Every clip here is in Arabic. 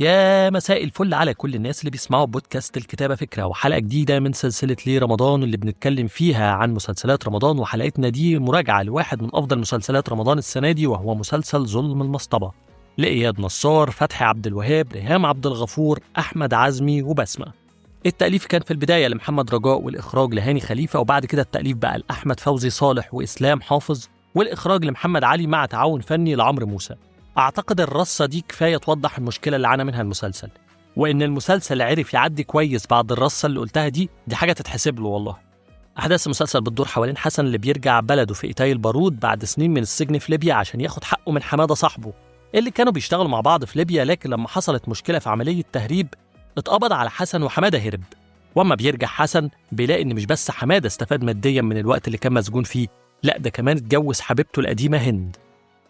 يا مساء الفل على كل الناس اللي بيسمعوا بودكاست الكتابة فكرة، وحلقة جديدة من سلسلة ليه رمضان اللي بنتكلم فيها عن مسلسلات رمضان. وحلقتنا دي مراجعة لواحد من أفضل مسلسلات رمضان السنة دي، وهو مسلسل ظلم المصطبة لإياد نصار، فتحي عبد الوهاب، ريهام عبد الغفور، أحمد عزمي وبسمة. التأليف كان في البداية لمحمد رجاء، والإخراج لهاني خليفة، وبعد كده التأليف بقى لأحمد فوزي صالح وإسلام حافظ، والإخراج لمحمد علي مع تعاون فني لعمرو موسى. أعتقد الرصة دي كفاية توضح المشكلة اللي عانى منها المسلسل، وإن المسلسل عرف يعدي كويس بعد الرصة اللي قلتها دي حاجة تتحسب له والله. أحداث المسلسل بتدور حوالين حسن اللي بيرجع بلده في إيتاي البارود بعد سنين من السجن في ليبيا عشان ياخد حقه من حمادة صاحبه اللي كانوا بيشتغلوا مع بعض في ليبيا، لكن لما حصلت مشكلة في عملية تهريب اتقبض على حسن وحمادة هرب. وأما بيرجع حسن بيلاقي إن مش بس حمادة استفاد ماديا من الوقت اللي كان مسجون فيه، لا ده كمان اتجوز حبيبته القديمة هند.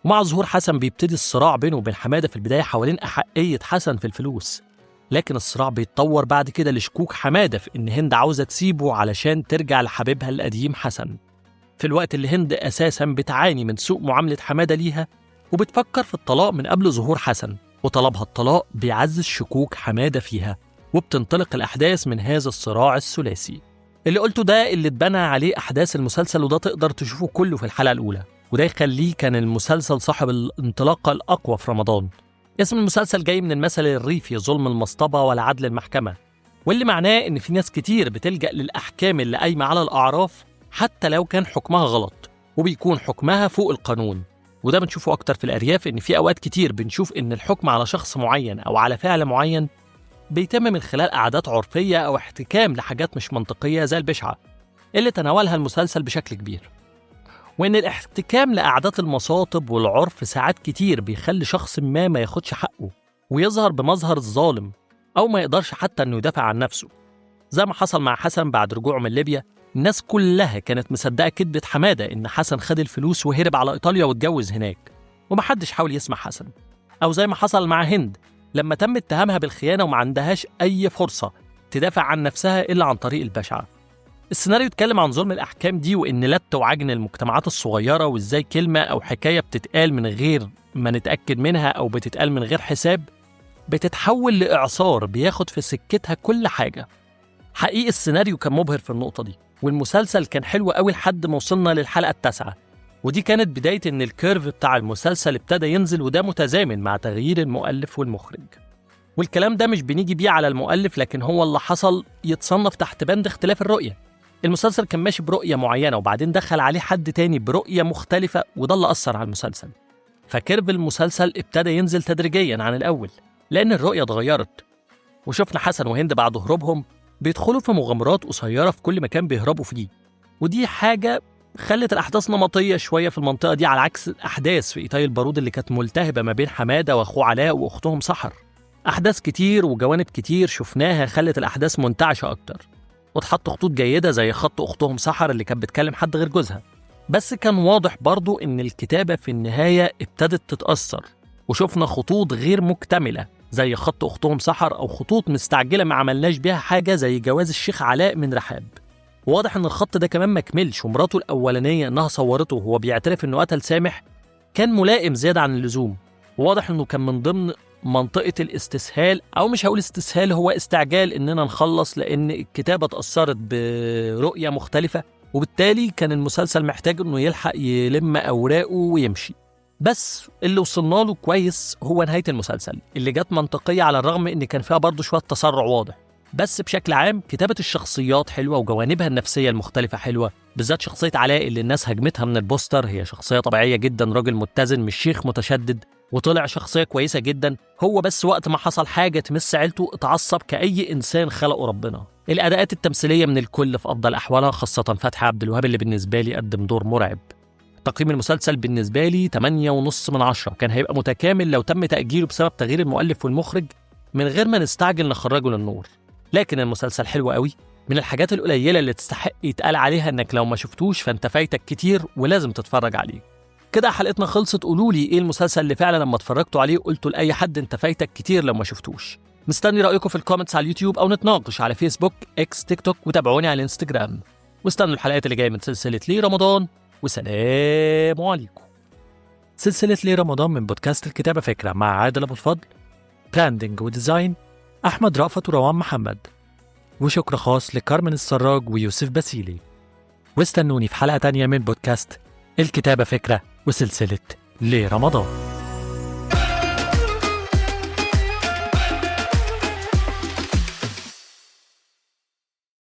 ومع ظهور حسن بيبتدي الصراع بينه وبين حمادة في البداية حوالين أحقية حسن في الفلوس، لكن الصراع بيتطور بعد كده لشكوك حمادة في إن هند عاوزة تسيبه علشان ترجع لحبيبها القديم حسن، في الوقت اللي هند أساساً بتعاني من سوء معاملة حمادة ليها وبتفكر في الطلاق من قبل ظهور حسن، وطلبها الطلاق بيعزز شكوك حمادة فيها، وبتنطلق الأحداث من هذا الصراع الثلاثي. اللي قلته ده اللي اتبنى عليه أحداث المسلسل، وده تقدر تشوفه كله في الحلقة الأولى، وده يخليه كان المسلسل صاحب الانطلاقة الأقوى في رمضان. اسم المسلسل جاي من المثل الريفي ظلم المصطبة والعدل المحكمة، واللي معناه إن في ناس كتير بتلجأ للأحكام اللي قايمة على الأعراف حتى لو كان حكمها غلط، وبيكون حكمها فوق القانون. وده بنشوفه أكتر في الأرياف، إن في أوقات كتير بنشوف إن الحكم على شخص معين أو على فعل معين بيتم من خلال عادات عرفية أو احتكام لحاجات مش منطقية زي البشعة اللي تناولها المسلسل بشكل كبير. وإن الاحتكام لأعداد المصاطب والعرف ساعات كتير بيخلي شخص ما ياخدش حقه ويظهر بمظهر الظالم، أو ما يقدرش حتى إنه يدافع عن نفسه، زي ما حصل مع حسن بعد رجوعه من ليبيا. الناس كلها كانت مصدقة كدبة حمادة إن حسن خد الفلوس وهرب على إيطاليا واتجوز هناك، ومحدش حاول يسمع حسن. أو زي ما حصل مع هند لما تم اتهامها بالخيانة وما عندهاش أي فرصة تدافع عن نفسها إلا عن طريق البشعة. السيناريو اتكلم عن ظلم الأحكام دي، وإن لت وعجن المجتمعات الصغيرة، وإزاي كلمة أو حكاية بتتقال من غير ما نتأكد منها أو بتتقال من غير حساب بتتحول لإعصار بياخد في سكتها كل حاجة. حقيقي السيناريو كان مبهر في النقطة دي، والمسلسل كان حلو قوي لحد ما وصلنا للحلقة التاسعة، ودي كانت بداية إن الكيرف بتاع المسلسل ابتدى ينزل، وده متزامن مع تغيير المؤلف والمخرج. والكلام ده مش بنيجي بيه على المؤلف، لكن هو اللي حصل يتصنف تحت بند اختلاف الرؤية. المسلسل كان ماشي برؤية معينة، وبعدين دخل عليه حد تاني برؤية مختلفة، وده اللي أثر على المسلسل. فكيرف المسلسل ابتدى ينزل تدريجيا عن الأول لأن الرؤية اتغيرت. وشفنا حسن وهند بعد هروبهم بيدخلوا في مغامرات قصيرة في كل مكان بيهربوا فيه، ودي حاجة خلت الأحداث نمطية شوية في المنطقة دي، على عكس الأحداث في إيتاي البارود اللي كانت ملتهبة ما بين حمادة وأخوه علاء وأختهم سحر. أحداث كتير وجوانب كتير شفناها خلت الأحداث منتعشة أكتر، واتحط خطوط جيدة زي خط أختهم سحر اللي كانت بتكلم حد غير جوزها. بس كان واضح برضو إن الكتابة في النهاية ابتدت تتأثر، وشفنا خطوط غير مكتملة زي خط أختهم سحر، أو خطوط مستعجلة ما عملناش بيها حاجة زي جواز الشيخ علاء من رحاب. واضح إن الخط ده كمان مكملش، ومراته الأولانية إنها صورته وهو بيعترف إنه قتل سامح كان ملائم زيادة عن اللزوم. واضح إنه كان من ضمن منطقة الاستسهال، أو مش هقول استسهال، هو استعجال إننا نخلص، لأن الكتابة اتأثرت برؤية مختلفة، وبالتالي كان المسلسل محتاج إنه يلحق يلم أوراقه ويمشي. بس اللي وصلنا له كويس هو نهاية المسلسل اللي جت منطقية، على الرغم إن كان فيها برضو شوية تسرع واضح. بس بشكل عام كتابة الشخصيات حلوة، وجوانبها النفسية المختلفة حلوة، بالذات شخصية علاء اللي الناس هجمتها من البوستر. هي شخصية طبيعية جدا، راجل متزن مش شيخ متشدد، وطلع شخصية كويسة جدا. هو بس وقت ما حصل حاجة تمس عيلته اتعصب كأي إنسان خلقه ربنا. الأداءات التمثيلية من الكل في أفضل أحوالها، خاصة فتحي عبد الوهاب اللي بالنسبة لي قدم دور مرعب. تقييم المسلسل بالنسبة لي 8.5 من 10، كان هيبقى متكامل لو تم تأجيله بسبب تغيير المؤلف والمخرج من غير ما نستعجل نخرجه للنور. لكن المسلسل حلو قوي، من الحاجات القليلة اللي تستحق يتقال عليها انك لو ما شفتوش فانت فايتك كتير ولازم تتفرج عليه. كده حلقتنا خلصت. قولولي ايه المسلسل اللي فعلا لما اتفرجتوا عليه قلتوا لأي حد انت فايتك كتير لو ما شفتوش. مستني رأيكم في الكومنتس على اليوتيوب او نتناقش على فيسبوك، اكس، تيك توك، وتابعوني على الانستجرام. واستنوا الحلقات اللي جايه من سلسلة ليه رمضان، وسلام عليكم. سلسلة ليه رمضان من بودكاست الكتابة فكرة مع عادل أبو الفضل، براندنج وديزاين أحمد رأفت وروان محمد. وشكر خاص لكارمن السراج ويوسف باسيلي. واستنوني في حلقة تانية من بودكاست الكتابة فكرة وسلسلة ليه رمضان.